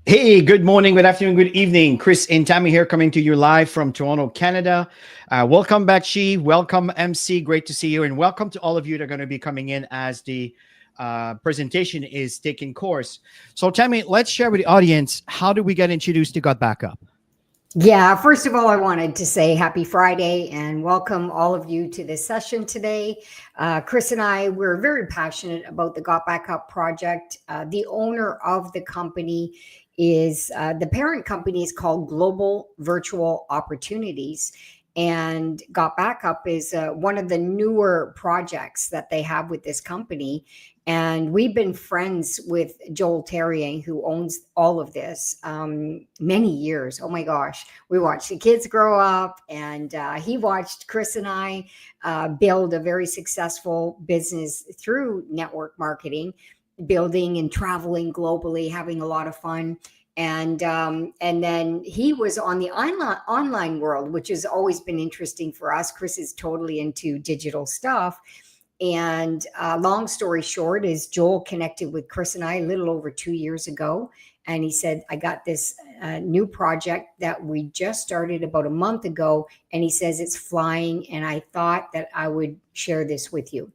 Hey, good morning, good afternoon, good evening. Chris and Tammy here coming to you live from Toronto, Canada. Welcome back, Chi. Welcome, MC. Great to see you. And welcome to all of you that are going to be coming in as the presentation is taking course. So, Tammy, let's share with the audience, how do we get introduced to GotBackup? Yeah, first of all, I wanted to say happy Friday and welcome all of you to this session today. Chris and I, we're very passionate about the GotBackup project. The owner of the company is the parent company is called Global Virtual Opportunities. And GotBackup is one of the newer projects that they have with this company. And we've been friends with Joel Terrier, who owns all of this, many years. Oh my gosh. We watched the kids grow up, and he watched Chris and I build a very successful business through network marketing, building and traveling globally, having a lot of fun. And then he was on the online world, which has always been interesting for us. Chris is totally into digital stuff. And long story short is Joel connected with Chris and I a little over 2 years ago. And he said, I got this new project that we just started about a month ago. And he says, it's flying. And I thought that I would share this with you.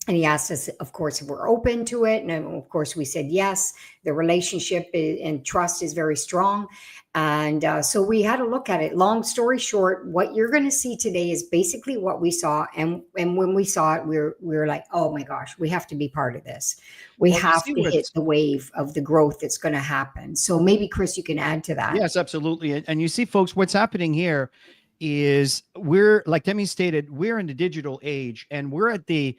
And he asked us, of course, if we're open to it. And of course, we said yes. The relationship and trust is very strong. And so we had a look at it. Long story short, what you're going to see today is basically what we saw. And when we saw it, we were like, oh my gosh, we have to be part of this. We have to hit the wave of the growth that's going to happen. So maybe, Chris, you can add to that. Yes, absolutely. And you see, folks, what's happening here is we're, like Demi stated, we're in the digital age, and we're at the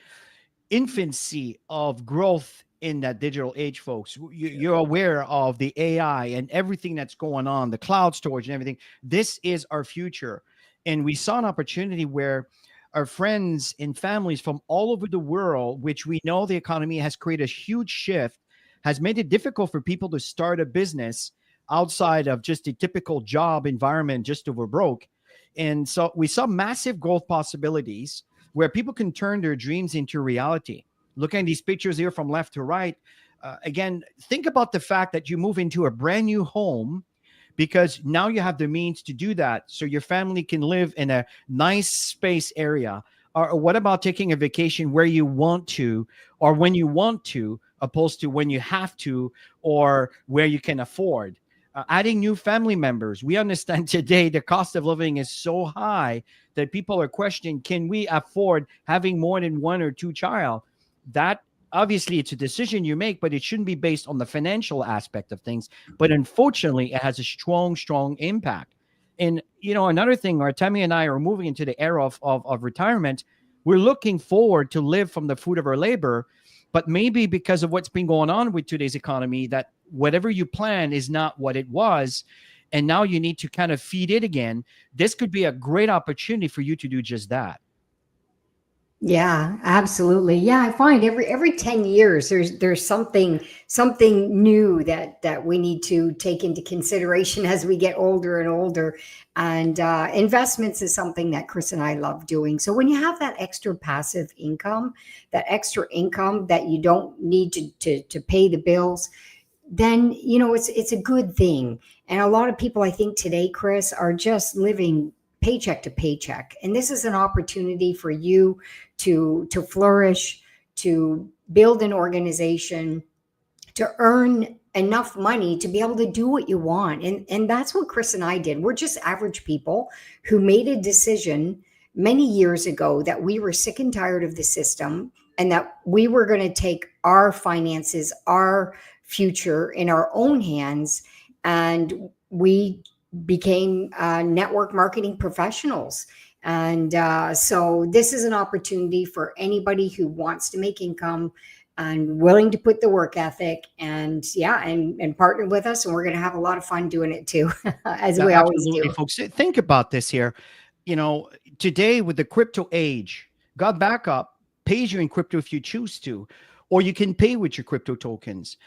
infancy of growth in that digital age, folks. You're aware of the AI and everything that's going on, the cloud storage and everything. This is our future. And we saw an opportunity where our friends and families from all over the world, which we know the economy has created a huge shift, has made it difficult for people to start a business outside of just a typical job environment, just over broke. And so we saw massive growth possibilities where people can turn their dreams into reality. Looking at these pictures here from left to right, again, think about the fact that you move into a brand new home because now you have the means to do that. So your family can live in a nice space area. Or what about taking a vacation where you want to, or when you want to, opposed to when you have to, or where you can afford? Adding new family members. We understand today the cost of living is so high that people are questioning, can we afford having more than one or two child? That obviously it's a decision you make, but it shouldn't be based on the financial aspect of things. But unfortunately, it has a strong, strong impact. And, another thing, Tammy and I are moving into the era of retirement. We're looking forward to live from the fruit of our labor, but maybe because of what's been going on with today's economy, that whatever you plan is not what it was. And now you need to kind of feed it again. This could be a great opportunity for you to do just that. Yeah, absolutely. Yeah, I find every 10 years there's something new that we need to take into consideration as we get older and older. And investments is something that Chris and I love doing. So when you have that extra passive income, that extra income that you don't need to pay the bills, then it's a good thing. And a lot of people, I think today, Chris, are just living paycheck to paycheck, and this is an opportunity for you to flourish, to build an organization, to earn enough money to be able to do what you want. And that's what Chris and I did. We're just average people who made a decision many years ago that we were sick and tired of the system, and that we were going to take our finances, our future in our own hands. And we became network marketing professionals. And so this is an opportunity for anybody who wants to make income and willing to put the work ethic and partner with us. And we're going to have a lot of fun doing it too, as we always do. Folks, think about this here. Today with the crypto age, GotBackup pays you in crypto if you choose to, or you can pay with your crypto tokens.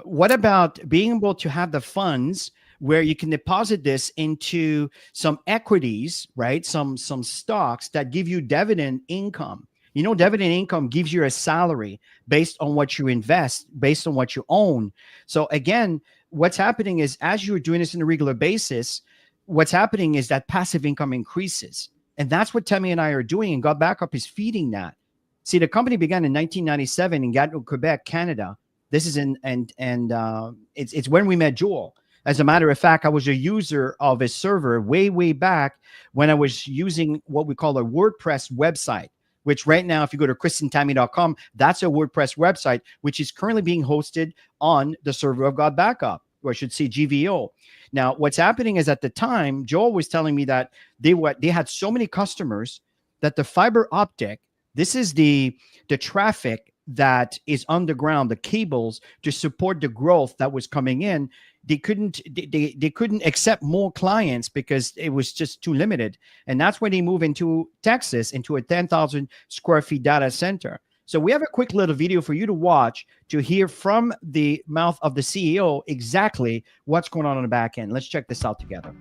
What about being able to have the funds where you can deposit this into some equities, right? Some stocks that give you dividend income. You know, dividend income gives you a salary based on what you invest, based on what you own. So again, what's happening is as you're doing this on a regular basis, what's happening is that passive income increases. And that's what Tammy and I are doing. And GotBackup is feeding that. See, the company began in 1997 in Gatineau, Quebec, Canada. This is it's when we met Joel. As a matter of fact, I was a user of a server way back when I was using what we call a WordPress website, which right now, if you go to chrisandtammy.com, that's a WordPress website, which is currently being hosted on the server of GotBackup, or I should say GVO. Now, what's happening is at the time, Joel was telling me that they had so many customers that the fiber optic, this is the traffic that is underground, the cables to support the growth that was coming in. They couldn't accept more clients because it was just too limited. And that's when they moved into Texas, into a 10,000 square feet data center. So we have a quick little video for you to watch to hear from the mouth of the CEO exactly what's going on the back end. Let's check this out together.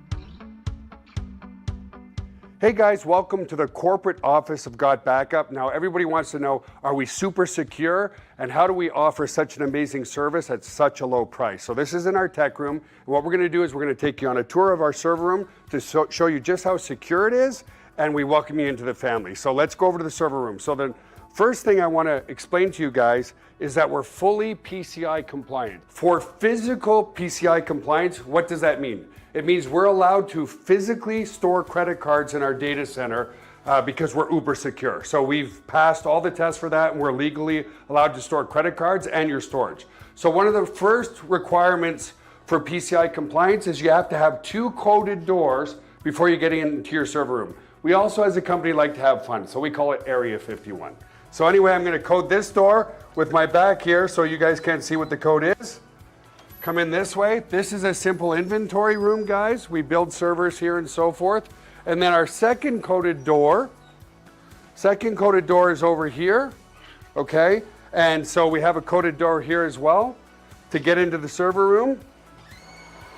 Hey guys, welcome to the corporate office of GotBackup. Now everybody wants to know, are we super secure? And how do we offer such an amazing service at such a low price? So this is in our tech room. And what we're gonna do is we're gonna take you on a tour of our server room to show you just how secure it is, and we welcome you into the family. So let's go over to the server room. So the first thing I wanna explain to you guys is that we're fully PCI compliant. For physical PCI compliance, what does that mean? It means we're allowed to physically store credit cards in our data center because we're uber secure. So we've passed all the tests for that, and we're legally allowed to store credit cards and your storage. So one of the first requirements for PCI compliance is you have to have 2 coded doors before you get into your server room. We also, as a company, like to have fun, so we call it Area 51. So anyway, I'm gonna code this door with my back here so you guys can't see what the code is. Come in this way. This is a simple inventory room, guys. We build servers here and so forth. And then our second coded door is over here, okay? And so we have a coded door here as well to get into the server room.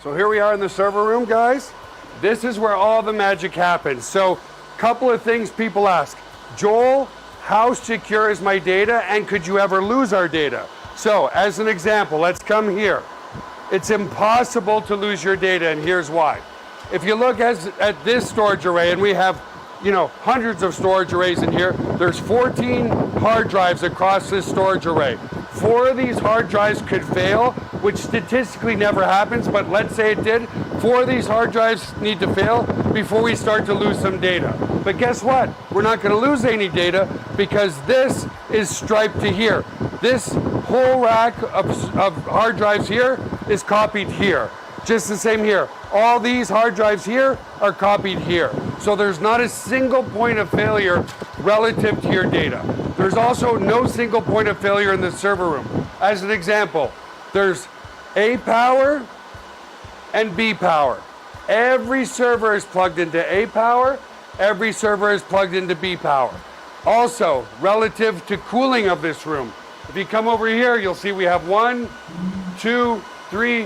So here we are in the server room, guys. This is where all the magic happens. So a couple of things people ask. Joel, how secure is my data, and could you ever lose our data? So as an example, let's come here. It's impossible to lose your data, and here's why. If you look at this storage array, and we have, you know, hundreds of storage arrays in here, there's 14 hard drives across this storage array. 4 of these hard drives could fail, which statistically never happens, but let's say it did. 4 of these hard drives need to fail before we start to lose some data. But guess what? We're not going to lose any data because this is striped to here. This whole rack of hard drives here is copied here. Just the same here. All these hard drives here are copied here. So there's not a single point of failure relative to your data. There's also no single point of failure in the server room. As an example, there's A power and B power. Every server is plugged into A power. Every server is plugged into B power. Also, relative to cooling of this room, if you come over here, you'll see we have 1, 2, 3,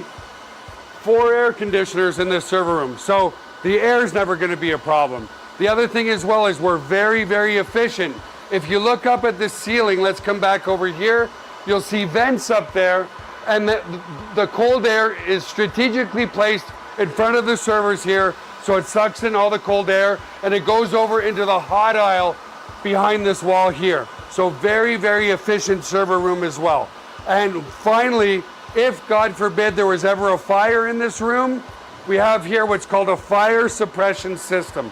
4 air conditioners in this server room. So the air is never going to be a problem. The other thing as well is we're very, very efficient. If you look up at the ceiling, let's come back over here, you'll see vents up there, and the cold air is strategically placed in front of the servers here, so it sucks in all the cold air, and it goes over into the hot aisle behind this wall here. So very, very efficient server room as well. And finally, if God forbid there was ever a fire in this room, we have here what's called a fire suppression system.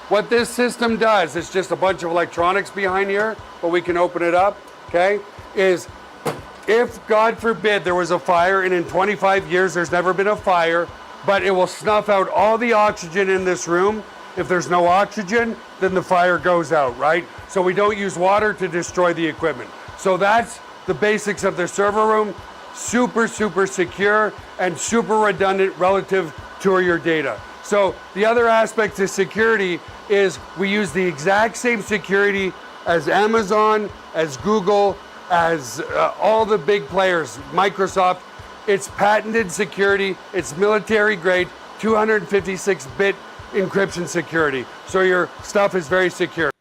What this system does, it's just a bunch of electronics behind here, but we can open it up, okay, is if God forbid there was a fire, and in 25 years there's never been a fire, but it will snuff out all the oxygen in this room. If there's no oxygen, then the fire goes out, right? So we don't use water to destroy the equipment. So that's the basics of the server room. Super, super secure and super redundant relative to your data. So the other aspect of security is we use the exact same security as Amazon, as Google, as all the big players, Microsoft. It's patented security, it's military grade, 256-bit encryption security. So your stuff is very secure.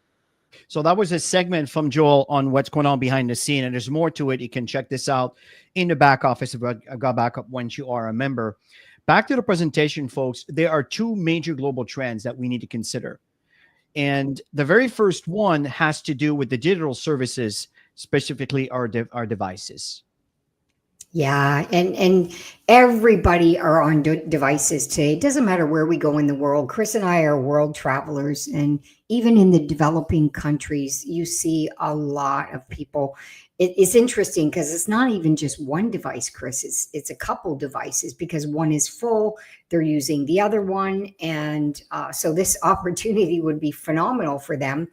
So that was a segment from Joel on what's going on behind the scene, and there's more to it. You can check this out in the back office of GotBackup once you are a member. Back to the presentation, folks. There are two major global trends that we need to consider. And the very first one has to do with the digital services, specifically our devices. Yeah, and everybody are on devices today. It doesn't matter where we go in the world. Chris and I are world travelers, and even in the developing countries, you see a lot of people. It's interesting because it's not even just one device, Chris. It's a couple devices because one is full. They're using the other one, and so this opportunity would be phenomenal for them.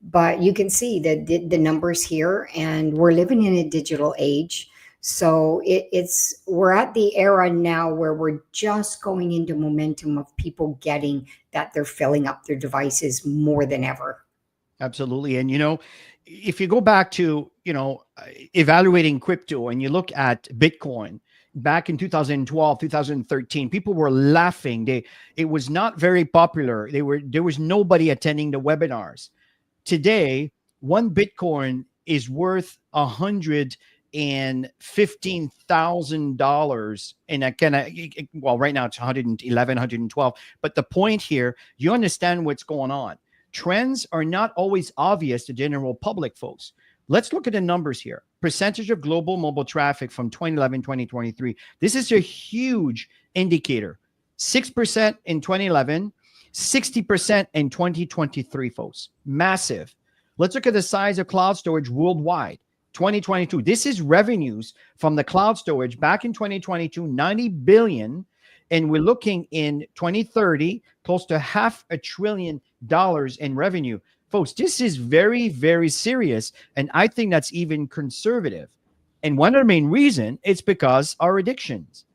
But you can see the numbers here, and we're living in a digital age. So we're at the era now where we're just going into momentum of people getting that they're filling up their devices more than ever. Absolutely. And, if you go back to, evaluating crypto and you look at Bitcoin back in 2012, 2013, people were laughing. It was not very popular. There was nobody attending the webinars. Today, one Bitcoin is worth $115,000, and right now it's 111, 112. But the point here, you understand what's going on. Trends are not always obvious to general public, folks. Let's look at the numbers here. Percentage of global mobile traffic from 2011, 2023. This is a huge indicator. 6% in 2011, 60% in 2023, folks. Massive. Let's look at the size of cloud storage worldwide. 2022. This is revenues from the cloud storage back in 2022, 90 billion. And we're looking in 2030, close to $500 billion in revenue. Folks, this is very, very serious. And I think that's even conservative. And one of the main reasons it's because our addictions.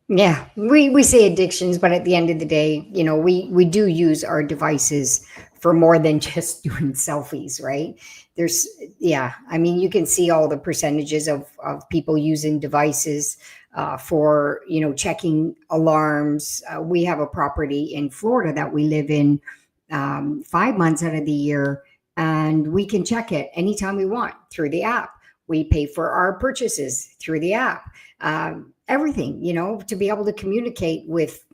Yeah, we say addictions, but at the end of the day, we do use our devices for more than just doing selfies, right? I mean, you can see all the percentages of people using devices for, checking alarms. We have a property in Florida that we live in 5 months out of the year, and we can check it anytime we want through the app. We pay for our purchases through the app. Everything, to be able to communicate with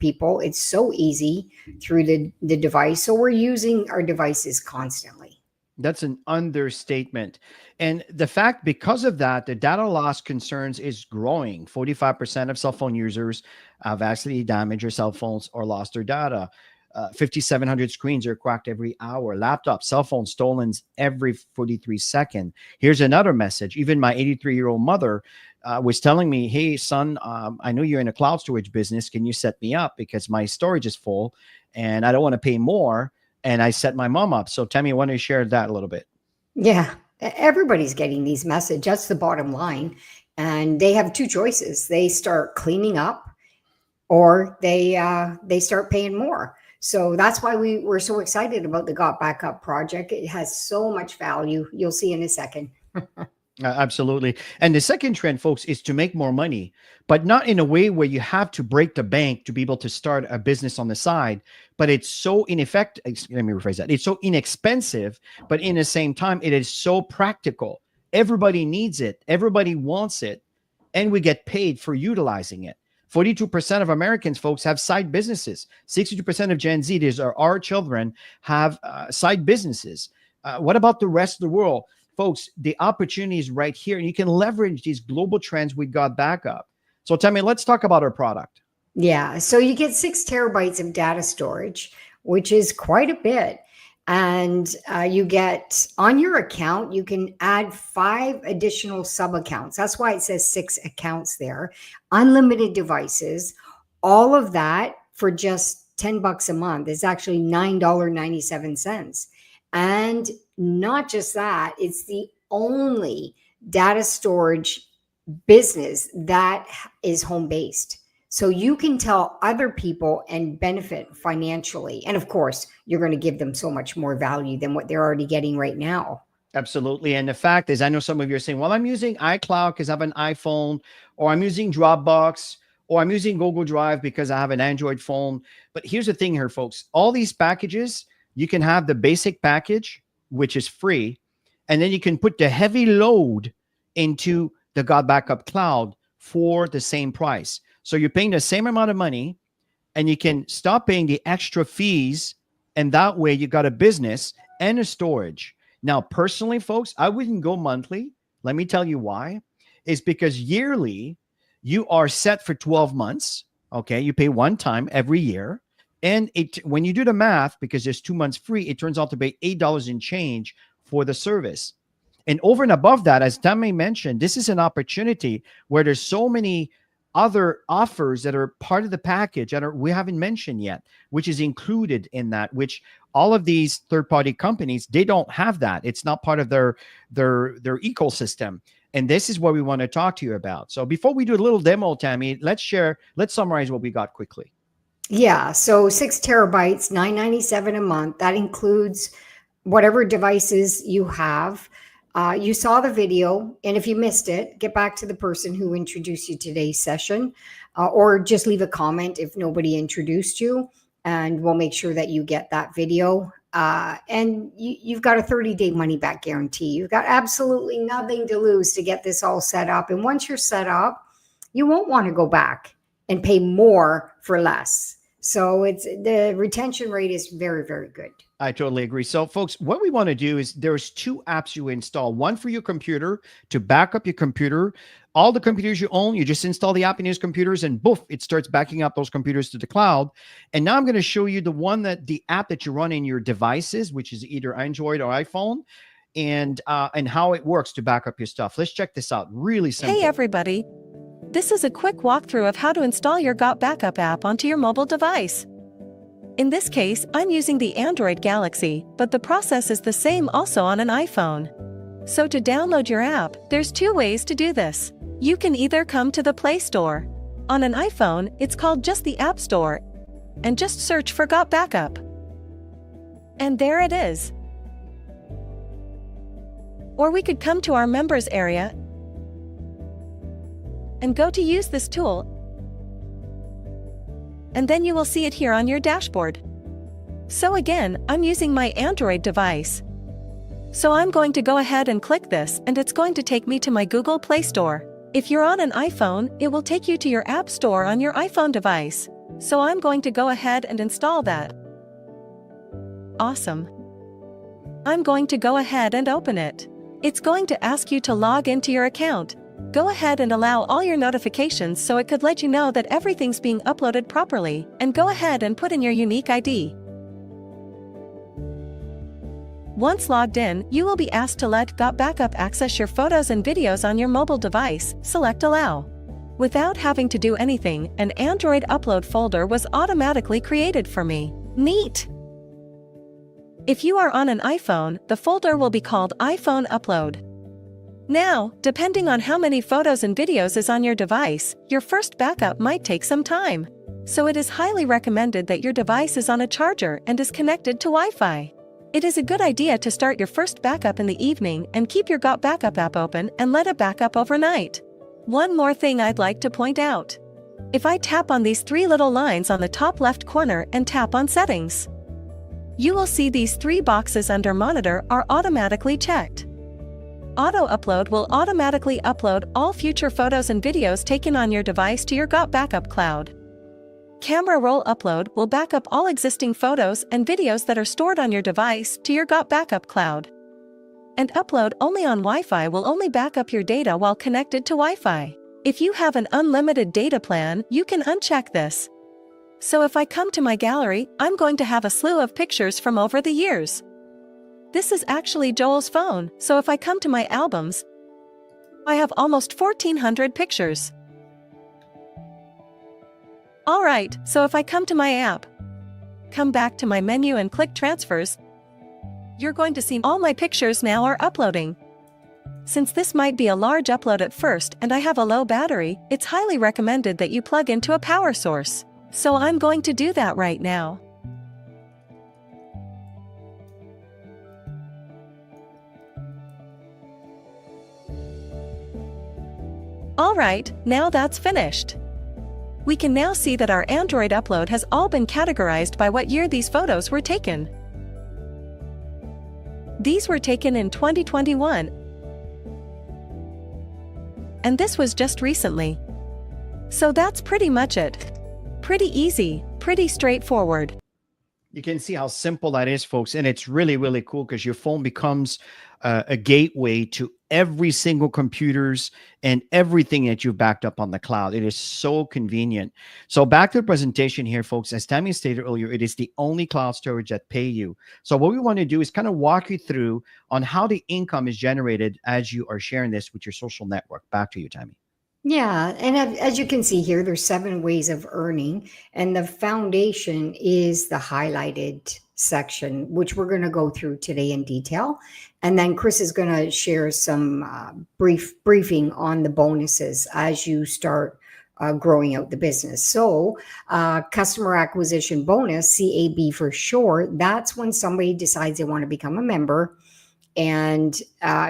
people. It's so easy through the device. So we're using our devices constantly. That's an understatement. And the fact, because of that, the data loss concerns is growing. 45% of cell phone users have actually damaged their cell phones or lost their data. 5,700 screens are cracked every hour. Laptops, cell phones stolen every 43 seconds. Here's another message. Even my 83-year-old mother was telling me, hey, son, I know you're in a cloud storage business. Can you set me up? Because my storage is full and I don't want to pay more. And I set my mom up. So Tammy, I want to share that a little bit. Yeah, everybody's getting these messages. That's the bottom line. And they have two choices. They start cleaning up or they start paying more. So that's why we're so excited about the GotBackup project. It has so much value. You'll see in a second. Absolutely. And the second trend, folks, is to make more money, but not in a way where you have to break the bank to be able to start a business on the side. But it's so ineffective. Let me rephrase that. It's so inexpensive, but in the same time, it is so practical. Everybody needs it. Everybody wants it. And we get paid for utilizing it. 42% of Americans, folks, have side businesses. 62% of Gen Z, these are our children, have side businesses. What about the rest of the world? Folks, the opportunity is right here, and you can leverage these global trends we got back up. So tell me, let's talk about our product. Yeah, so you get 6 terabytes of data storage, which is quite a bit. And you get on your account, you can add 5 additional sub accounts. That's why it says 6 accounts there. Unlimited devices, all of that for just $10 a month is actually $9.97. And not just that, it's the only data storage business that is home based. So you can tell other people and benefit financially. And of course, you're going to give them so much more value than what they're already getting right now. Absolutely. And the fact is, I know some of you are saying, well, I'm using iCloud because I have an iPhone, or I'm using Dropbox, or I'm using Google Drive because I have an Android phone. But here's the thing here, folks. All these packages, you can have the basic package, which is free. And then you can put the heavy load into the GotBackup cloud for the same price. So you're paying the same amount of money and you can stop paying the extra fees. And that way you got a business and a storage. Now, personally, folks, I wouldn't go monthly. Let me tell you why. It's because yearly you are set for 12 months. Okay. You pay one time every year. And when you do the math, because there's 2 months free, it turns out to be $8 and change for the service. And over and above that, as Tammy mentioned, this is an opportunity where there's so many other offers that are part of the package that we haven't mentioned yet, which is included in that, which all of these third-party companies, they don't have that. It's not part of their ecosystem. And this is what we want to talk to you about. So before we do a little demo, Tammy, let's summarize what we got quickly. Yeah, so 6 terabytes, $9.97 a month. That includes whatever devices you have. You saw the video, and if you missed it, get back to the person who introduced you today's session, or just leave a comment if nobody introduced you, and we'll make sure that you get that video. And you've got a 30-day money-back guarantee. You've got absolutely nothing to lose to get this all set up. And once you're set up, you won't want to go back and pay more for less. So the retention rate is very, very good. I totally agree. So folks, what we want to do is there's 2 apps you install. One for your computer to back up your computer. All the computers you own, you just install the app in those computers and boof, it starts backing up those computers to the cloud. And now I'm going to show you the app that you run in your devices, which is either Android or iPhone, and how it works to back up your stuff. Let's check this out. Really simple. Hey everybody. This is a quick walkthrough of how to install your GotBackup app onto your mobile device. In this case, I'm using the Android Galaxy, but the process is the same also on an iPhone. So to download your app, there's 2 ways to do this. You can either come to the Play Store. On an iPhone, it's called just the App Store, and just search for GotBackup. And there it is. Or we could come to our members area and go to use this tool, and then you will see it here on your dashboard. So again, I'm using my Android device. So I'm going to go ahead and click this, and it's going to take me to my Google Play Store. If you're on an iPhone, it will take you to your App Store on your iPhone device. So I'm going to go ahead and install that. Awesome. I'm going to go ahead and open it. It's going to ask you to log into your account. Go ahead and allow all your notifications so it could let you know that everything's being uploaded properly, and go ahead and put in your unique ID. Once logged in, you will be asked to let GotBackup access your photos and videos on your mobile device. Select Allow. Without having to do anything, an Android upload folder was automatically created for me. Neat! If you are on an iPhone, the folder will be called iPhone Upload. Now, depending on how many photos and videos is on your device, your first backup might take some time. So it is highly recommended that your device is on a charger and is connected to Wi-Fi. It is a good idea to start your first backup in the evening and keep your GotBackup app open and let it back up overnight. One more thing I'd like to point out. If I tap on these 3 little lines on the top left corner and tap on Settings, you will see these 3 boxes under Monitor are automatically checked. Auto Upload will automatically upload all future photos and videos taken on your device to your GotBackup cloud. Camera Roll Upload will back up all existing photos and videos that are stored on your device to your GotBackup cloud. And Upload Only on Wi-Fi will only back up your data while connected to Wi-Fi. If you have an unlimited data plan, you can uncheck this. So if I come to my gallery, I'm going to have a slew of pictures from over the years. This is actually Joel's phone, so if I come to my albums, I have almost 1,400 pictures. Alright, so if I come to my app, come back to my menu and click Transfers, you're going to see all my pictures now are uploading. Since this might be a large upload at first and I have a low battery, it's highly recommended that you plug into a power source. So I'm going to do that right now. Alright, now that's finished. We can now see that our Android upload has all been categorized by what year these photos were taken. These were taken in 2021. And this was just recently. So that's pretty much it. Pretty easy, pretty straightforward. You can see how simple that is, folks. And it's really, really cool because your phone becomes a gateway to every single computers and everything that you've backed up on the cloud. It is so convenient. So back to the presentation here, folks. As Tammy stated earlier, it is the only cloud storage that pay you. So what we want to do is kind of walk you through on how the income is generated as you are sharing this with your social network. Back to you, Tammy. Yeah, and as you can see here, there's 7 ways of earning, and the foundation is the highlighted section, which we're going to go through today in detail. And then Chris is going to share some briefing on the bonuses as you start growing out the business. So customer acquisition bonus, CAB for short, that's when somebody decides they want to become a member. And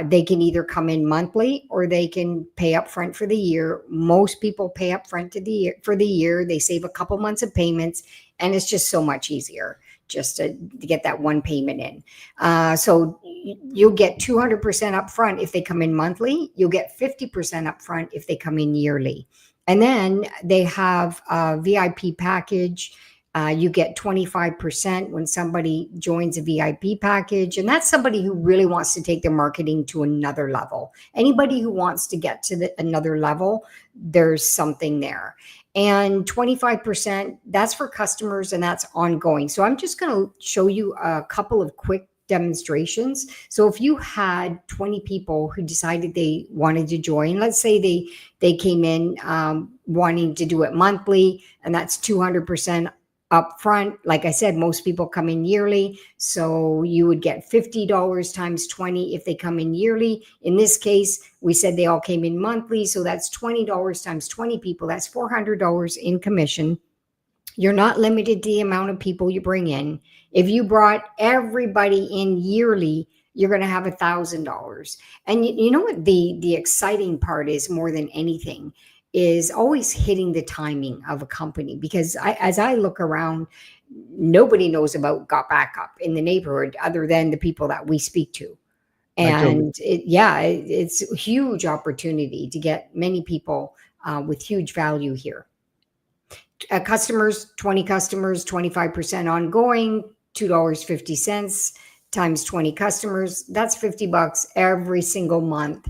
they can either come in monthly or they can pay up front for the year. Most people pay up front for the year. They save a couple months of payments, and it's just so much easier just to get that one payment in. So you'll get 200% up front if they come in monthly. You'll get 50% up front if they come in yearly. And then they have a VIP package. You get 25% when somebody joins a VIP package. And that's somebody who really wants to take their marketing to another level. Anybody who wants to get to another level, there's something there. And 25%, that's for customers and that's ongoing. So I'm just going to show you a couple of quick demonstrations. So if you had 20 people who decided they wanted to join, let's say they came in wanting to do it monthly, and that's 200% up front. Like I said, most people come in yearly. So you would get $50 times 20 if they come in yearly. In this case, we said they all came in monthly. So that's $20 times 20 people. That's $400 in commission. You're not limited to the amount of people you bring in. If you brought everybody in yearly, you're going to have $1,000. And you know what the exciting part is more than anything is always hitting the timing of a company, because as I look around, nobody knows about GotBackup in the neighborhood other than the people that we speak to. And it's a huge opportunity to get many people with huge value here. Customers, 20 customers, 25% ongoing, $2.50 times 20 customers. That's $50 every single month.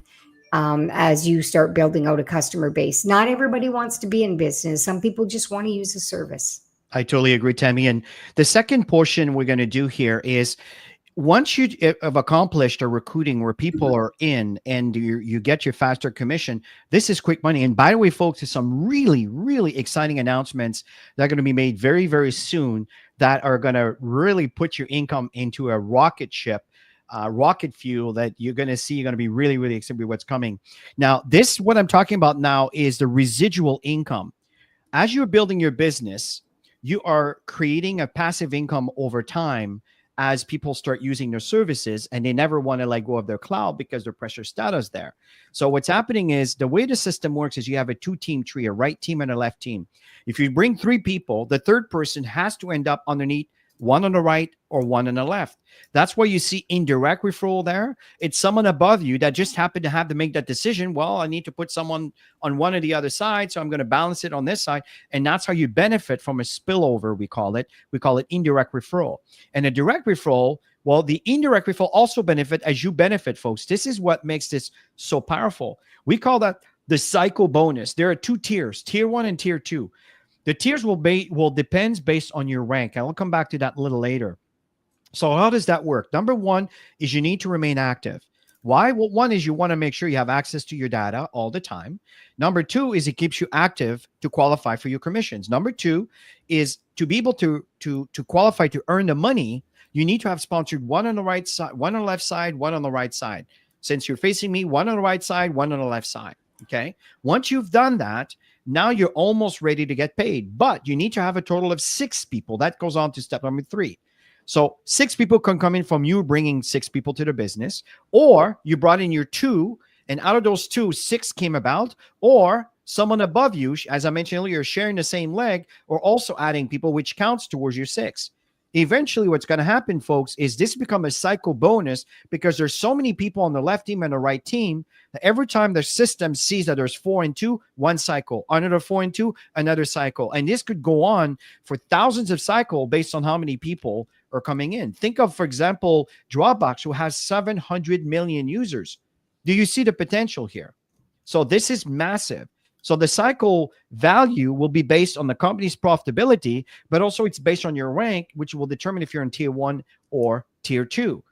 As you start building out a customer base. Not everybody wants to be in business. Some people just want to use a service. I totally agree, Tammy. And the second portion we're going to do here is once you have accomplished a recruiting where people are in and you get your faster commission, this is quick money. And by the way, folks, there's some really, really exciting announcements that are going to be made very, very soon that are going to really put your income into a rocket ship. Rocket fuel that you're going to see. You're going to be really, really excited with what's coming. Now, what I'm talking about now is the residual income. As you're building your business, you are creating a passive income over time as people start using their services, and they never want to let go of their cloud because their precious data is there. So what's happening is the way the system works is you have a 2-team tree, a right team and a left team. If you bring 3 people, the third person has to end up underneath one on the right or one on the left. That's why you see indirect referral there. It's someone above you that just happened to have to make that decision. Well, I need to put someone on one or the other side, so I'm going to balance it on this side. And that's how you benefit from a spillover, we call it. We call it indirect referral. And a direct referral, well, the indirect referral also benefit as you benefit, folks. This is what makes this so powerful. We call that the cycle bonus. There are 2 tiers, tier 1 and tier 2. The tiers will depend based on your rank. I will come back to that a little later. So how does that work? Number 1 is you need to remain active. Why? Well, 1 is you want to make sure you have access to your data all the time. Number 2 is it keeps you active to qualify for your commissions. Number 2 is to be able to qualify to earn the money, you need to have sponsored one on the right side, one on the left side, one on the right side. Since you're facing me, one on the right side, one on the left side. Okay. Once you've done that, now you're almost ready to get paid, but you need to have a total of 6 people. That goes on to step number 3. So 6 people can come in from you bringing 6 people to the business, or you brought in your 2, and out of those 2, 6 came about, or someone above you, as I mentioned earlier, sharing the same leg, or also adding people, which counts towards your 6. Eventually, what's going to happen, folks, is this become a cycle bonus because there's so many people on the left team and the right team that every time the system sees that there's 4 and 2, one cycle, another 4 and 2, another cycle. And this could go on for thousands of cycles based on how many people are coming in. Think of, for example, Dropbox, who has 700 million users. Do you see the potential here? So this is massive. So the cycle value will be based on the company's profitability, but also it's based on your rank, which will determine if you're in tier 1 or tier 2.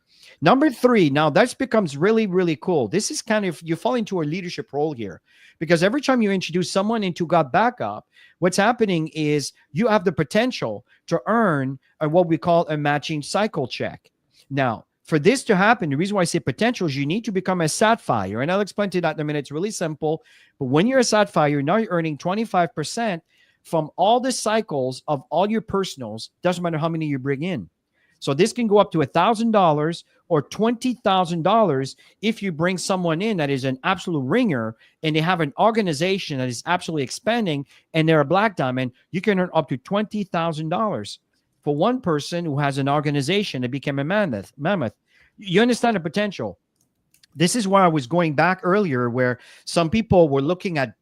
Number 3, now that becomes really, really cool. This is kind of, you fall into a leadership role here because every time you introduce someone into GotBackup, what's happening is you have the potential to earn what we call a matching cycle check. Now, for this to happen, the reason why I say potential is you need to become a Sapphire. And I'll explain to you that in a minute. It's really simple. But when you're a Sapphire, now you're earning 25% from all the cycles of all your personals. Doesn't matter how many you bring in. So this can go up to $1,000 or $20,000 if you bring someone in that is an absolute ringer and they have an organization that is absolutely expanding and they're a black diamond. You can earn up to $20,000 for one person who has an organization that became a mammoth. You understand the potential. This is why I was going back earlier where some people were looking at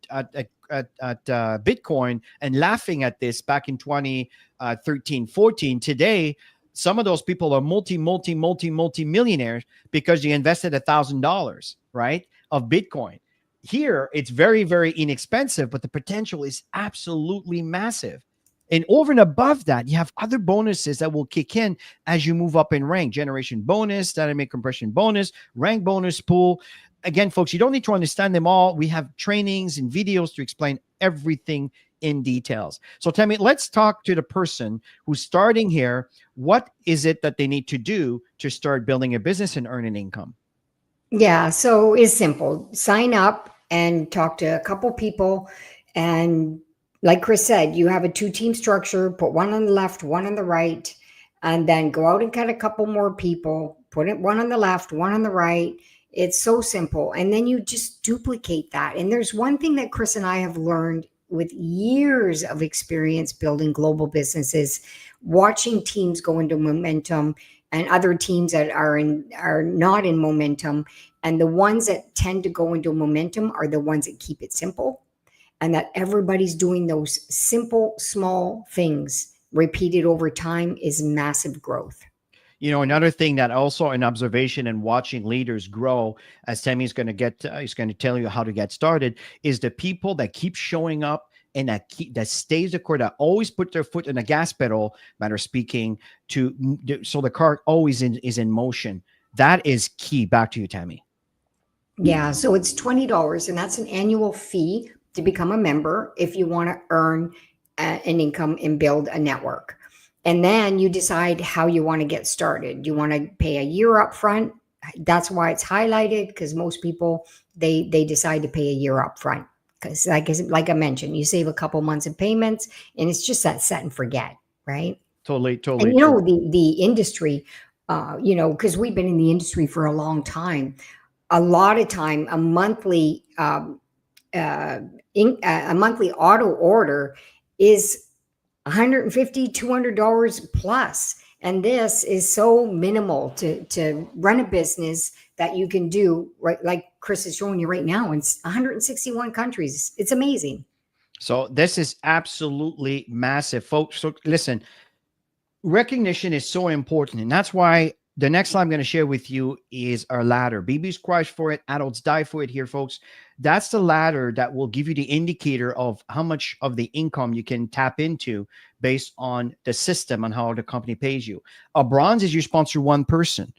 Bitcoin and laughing at this back in 2013, 14. Today, some of those people are multi-millionaires because they invested $1,000, right, of Bitcoin. Here, it's very, very inexpensive, but the potential is absolutely massive. And over and above that, you have other bonuses that will kick in as you move up in rank. Generation bonus, dynamic compression bonus, rank bonus pool. Again, folks, you don't need to understand them all. We have trainings and videos to explain everything in details. So tell me, let's talk to the person who's starting here. What is it that they need to do to start building a business and earn an income? Yeah, so it's simple. Sign up and talk to a couple people. And like Chris said, you have a 2-team structure, put one on the left, one on the right, and then go out and cut a couple more people, put it one on the left, one on the right. It's so simple. And then you just duplicate that. And there's one thing that Chris and I have learned with years of experience building global businesses, watching teams go into momentum and other teams that are not in momentum. And the ones that tend to go into momentum are the ones that keep it simple. And that everybody's doing those simple, small things repeated over time is massive growth. You know, another thing that also an observation and watching leaders grow, as Tammy's going to he's going to tell you how to get started, is the people that keep showing up and that stays the course, that always put their foot in the gas pedal, matter speaking, so the car always is in motion. That is key. Back to you, Tammy. Yeah, so it's $20, and that's an annual fee to become a member if you want to earn an income and build a network. And then you decide how you want to get started. You want to pay a year up front. That's why it's highlighted, because most people, they decide to pay a year up front. Because like I mentioned, you save a couple months of payments and it's just that set and forget, right? Totally. And you know, the industry, because we've been in the industry for a long time, a lot of time, a monthly auto order is $150, $200 plus. And this is so minimal to run a business that you can do, right? Like Chris is showing you right now, in 161 countries. It's amazing. So this is absolutely massive, folks. So listen, recognition is so important. And that's why the next slide I'm going to share with you is our ladder. Babies cry for it. Adults die for it here, folks. That's the ladder that will give you the indicator of how much of the income you can tap into based on the system and how the company pays you. A bronze is you sponsor one person.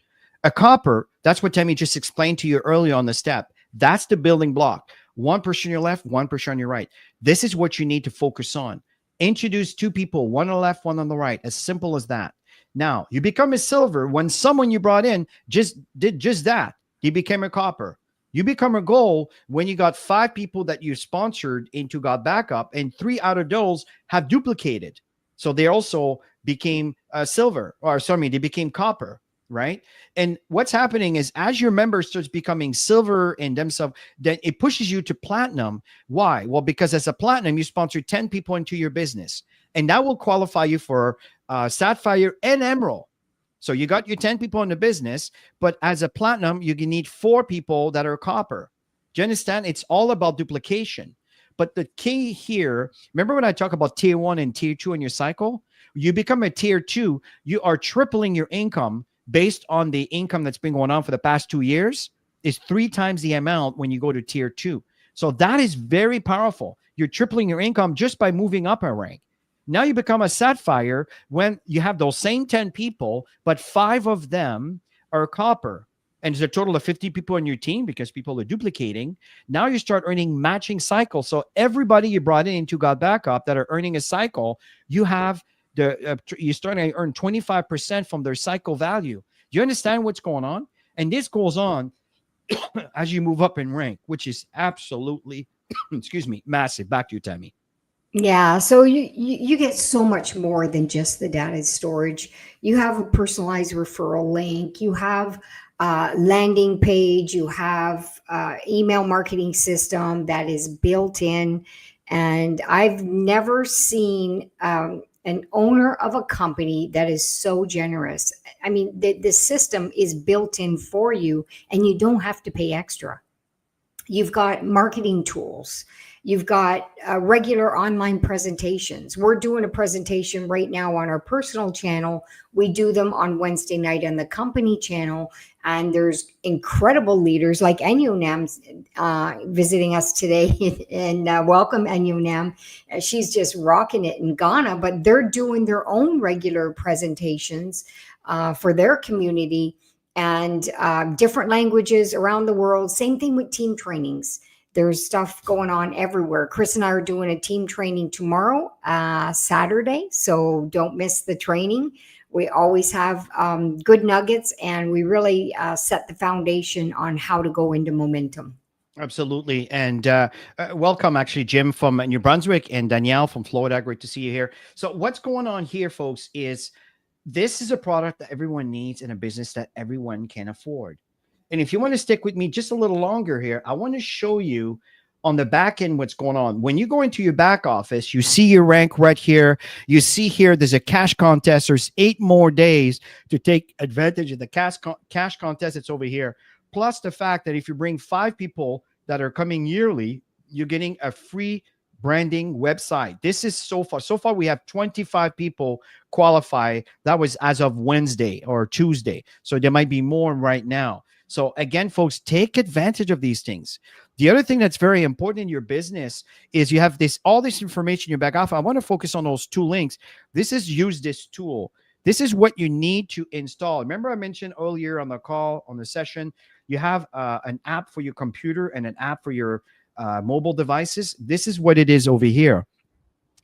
A copper, that's what Tammy just explained to you earlier on the step. That's the building block. One person on your left, one person on your right. This is what you need to focus on. Introduce 2 people, one on the left, one on the right. As simple as that. Now, you become a silver when someone you brought in just did just that. You became a copper. You become a gold when you got 5 people that you sponsored into GotBackup, and 3 out of those have duplicated. So they also became silver, they became copper. right? And what's happening is as your member starts becoming silver in themselves, then it pushes you to platinum. Why? Well, because as a platinum, you sponsor 10 people into your business, and that will qualify you for sapphire and emerald. So you got your 10 people in the business, but as a platinum, you need 4 people that are copper. Do you understand? It's all about duplication. But the key here, remember when I talk about tier 1 and tier 2 in your cycle? You become a tier 2, you are tripling your income based on the income that's been going on for the past 2 years, is 3 times the amount when you go to tier 2. So that is very powerful. You're tripling your income just by moving up a rank. Now you become a sapphire when you have those same 10 people, but 5 of them are copper. And there's a total of 50 people on your team because people are duplicating. Now you start earning matching cycles. So everybody you brought into GotBackup that are earning a cycle, you have you're starting to earn 25% from their cycle value. Do you understand what's going on? And this goes on as you move up in rank, which is absolutely, excuse me, massive. Back to you, Tammy. Yeah, so you get so much more than just the data storage. You have a personalized referral link. You have a landing page. You have email marketing system that is built in. And I've never seen an owner of a company that is so generous. I mean, the system is built in for you, and you don't have to pay extra. You've got marketing tools. You've got regular online presentations. We're doing a presentation right now on our personal channel. We do them on Wednesday night on the company channel. And there's incredible leaders like Enyonam visiting us today. And welcome, Enyonam. She's just rocking it in Ghana, but they're doing their own regular presentations for their community and different languages around the world. Same thing with team trainings. There's stuff going on everywhere. Chris and I are doing a team training tomorrow, Saturday, so don't miss the training. We always have good nuggets, and we really set the foundation on how to go into momentum. Absolutely. And welcome, actually, Jim from New Brunswick and Danielle from Florida. Great to see you here. So what's going on here, folks, is this is a product that everyone needs in a business that everyone can afford. And if you want to stick with me just a little longer here, I want to show you on the back end what's going on. When you go into your back office, you see your rank right here. You see here there's a cash contest. There's 8 more days to take advantage of the cash contest that's over here. Plus the fact that if you bring 5 people that are coming yearly, you're getting a free branding website. This is so far we have 25 people qualify. That was as of Wednesday or Tuesday. So there might be more right now. So again, folks, take advantage of these things. The other thing that's very important in your business is you have all this information in your back office. I want to focus on those 2 links. This is use this tool. This is what you need to install. Remember I mentioned earlier on the call, on the session, you have an app for your computer and an app for your mobile devices. This is what it is over here.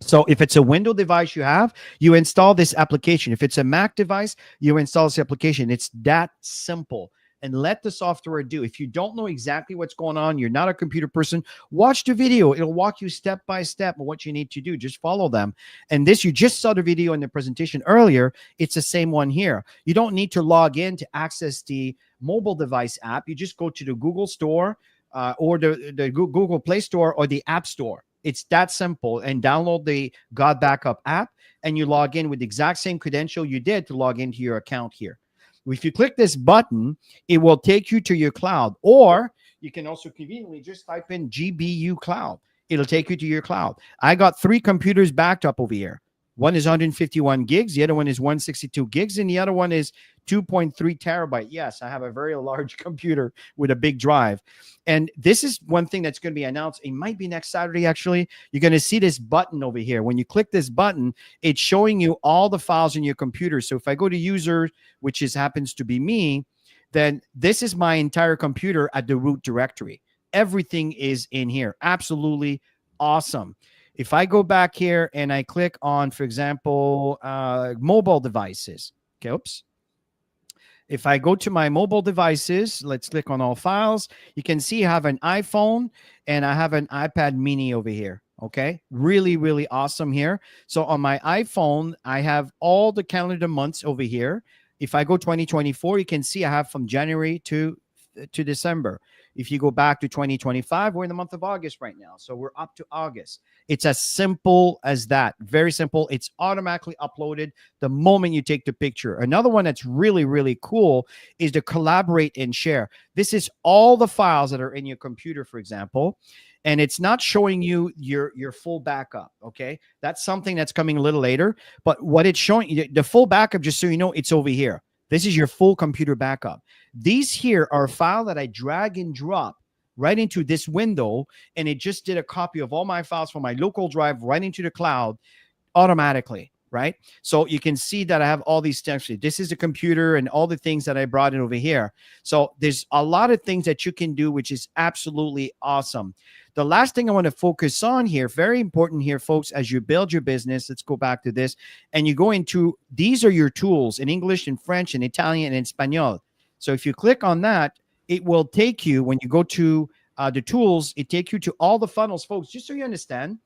So if it's a Windows device you install this application. If it's a Mac device, you install this application. It's that simple. And let the software do. If you don't know exactly what's going on, you're not a computer person, watch the video. It'll walk you step by step on what you need to do. Just follow them. And this, you just saw the video in the presentation earlier. It's the same one here. You don't need to log in to access the mobile device app. You just go to the Google Store or the Google Play Store or the App Store. It's that simple. And download the GotBackup app, and you log in with the exact same credential you did to log into your account here. If you click this button, it will take you to your cloud, or you can also conveniently just type in GBU cloud. It'll take you to your cloud. I got 3 computers backed up over here. One is 151 gigs. The other one is 162 gigs. And the other one is 2.3 terabyte. Yes, I have a very large computer with a big drive. And this is one thing that's going to be announced. It might be next Saturday, actually. You're going to see this button over here. When you click this button, it's showing you all the files in your computer. So if I go to user, which happens to be me, then this is my entire computer at the root directory. Everything is in here. Absolutely awesome. If I go back here and I click on, for example, mobile devices. Okay, oops. If I go to my mobile devices, let's click on all files. You can see I have an iPhone and I have an iPad mini over here. Okay, really, really awesome here. So on my iPhone, I have all the calendar months over here. If I go 2024, you can see I have from January to December. If you go back to 2025, we're in the month of August right now. So we're up to August. It's as simple as that. Very simple. It's automatically uploaded the moment you take the picture. Another one that's really, really cool is to collaborate and share. This is all the files that are in your computer, for example, and it's not showing you your full backup. Okay. That's something that's coming a little later. But what it's showing you, the full backup, just so you know, it's over here. This is your full computer backup. These here are a file that I drag and drop right into this window, and it just did a copy of all my files from my local drive right into the cloud automatically, right? So you can see that I have all these steps. This is the computer and all the things that I brought in over here. So there's a lot of things that you can do, which is absolutely awesome. The last thing I want to focus on here, very important here, folks, as you build your business, let's go back to this, and you go into, these are your tools in English, in French, in Italian, and in Espanol. So if you click on that, it will take you, when you go to the tools, it takes you to all the funnels, folks, just so you understand.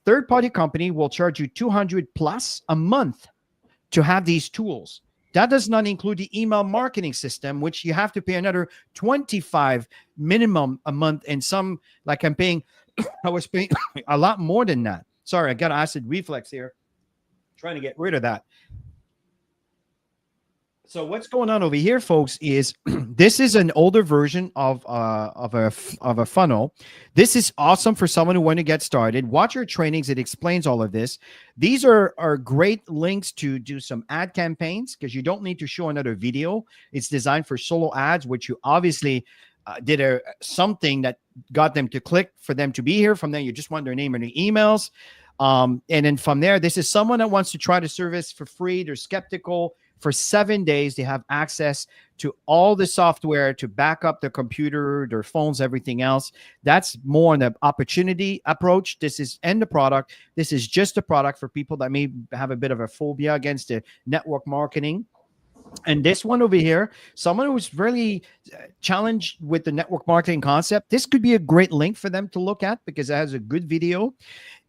Third-party company will charge you $200 plus a month to have these tools. That does not include the email marketing system, which you have to pay another $25 minimum a month. And some, like I'm paying, I was paying a lot more than that. Sorry, I got acid reflux here. Trying to get rid of that. So what's going on over here, folks, is this is an older version of a funnel. This is awesome for someone who want to get started. Watch our trainings. It explains all of this. These are great links to do some ad campaigns because you don't need to show another video. It's designed for solo ads, which you obviously did something that got them to click for them to be here. From there, you just want their name and their emails. And then from there, this is someone that wants to try the service for free. They're skeptical. For 7 days, they have access to all the software to back up their computer, their phones, everything else. That's more on the opportunity approach. This is the product. This is just a product for people that may have a bit of a phobia against the network marketing. And this one over here, someone who's really challenged with the network marketing concept, this could be a great link for them to look at because it has a good video.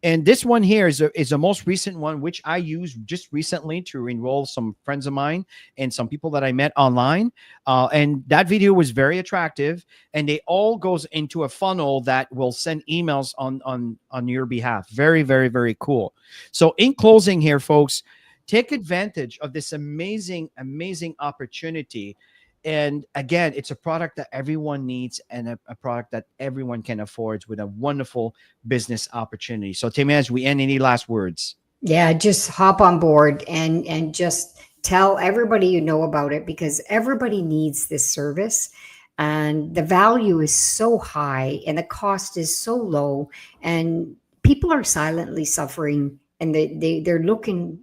And this one here is the most recent one, which I used just recently to enroll some friends of mine and some people that I met online. And that video was very attractive. And they all goes into a funnel that will send emails on your behalf. Very, very, very cool. So in closing here, folks, take advantage of this amazing, amazing opportunity. And again, it's a product that everyone needs and a product that everyone can afford with a wonderful business opportunity. So, Tammy, as we end, any last words? Yeah, just hop on board and just tell everybody you know about it because everybody needs this service. And the value is so high and the cost is so low. And people are silently suffering and they're looking.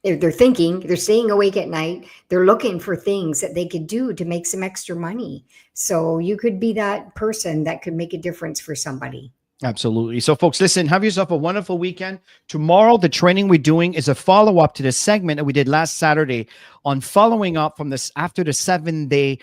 They're thinking, they're staying awake at night. They're looking for things that they could do to make some extra money. So you could be that person that could make a difference for somebody. Absolutely. So folks, listen, have yourself a wonderful weekend. Tomorrow, the training we're doing is a follow-up to the segment that we did last Saturday on following up from this after the 7-day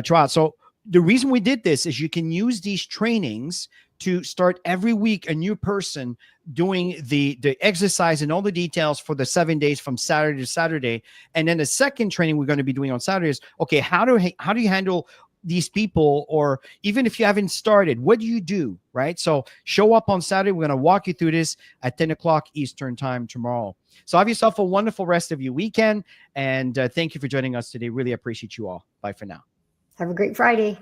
trial. So the reason we did this is you can use these trainings to start every week a new person doing the exercise and all the details for the 7 days from Saturday to Saturday. And then the second training we're going to be doing on Saturday is, okay, how do you handle these people? Or even if you haven't started, what do you do, right? So show up on Saturday. We're going to walk you through this at 10 o'clock Eastern time tomorrow. So have yourself a wonderful rest of your weekend. And thank you for joining us today. Really appreciate you all. Bye for now. Have a great Friday.